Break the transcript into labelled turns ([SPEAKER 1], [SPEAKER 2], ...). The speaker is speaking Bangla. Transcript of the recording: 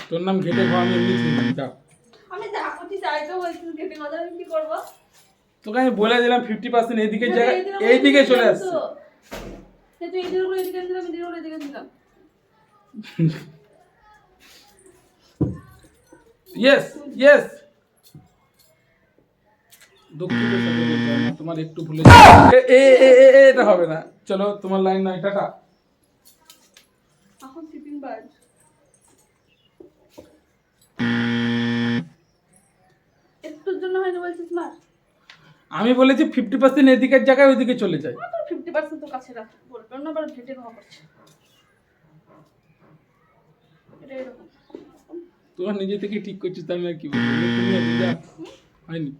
[SPEAKER 1] তোর নাম ঘেটে খাওয়া আমি এমনি চিনি যা।
[SPEAKER 2] আমি যা করছি তাই তো বলছি, ঘেটে কথা আমি কি করবো?
[SPEAKER 1] তোকে আমি বলে দিলাম 50% এইদিকে জায়গা এইদিকে চলে আসছে।
[SPEAKER 2] সে তুই এদিকে করে এদিকে দিলাম, এদিকে করে এদিকে দিলাম।
[SPEAKER 1] Yes yes. দুঃখিত সাথে বলতে হবে না, তোমার একটু ভুলে এটা হবে না। চলো তোমার লাইন নয়, টাটা।
[SPEAKER 2] এখন শিপিং বাজ একটুর জন্য হয়তো বলছিস না।
[SPEAKER 1] আমি বলেছি 50% এদিকের জায়গায় ওইদিকে চলে যায়।
[SPEAKER 2] 50% তো কাছে রাখ, বলবে না আবার ঘেটে খাওয়া করছে। এটা এরকম
[SPEAKER 1] তোমার নিজে থেকে ঠিক করছিস, তার আমি আর কি বলবো, তুমি আর যা হয়নি।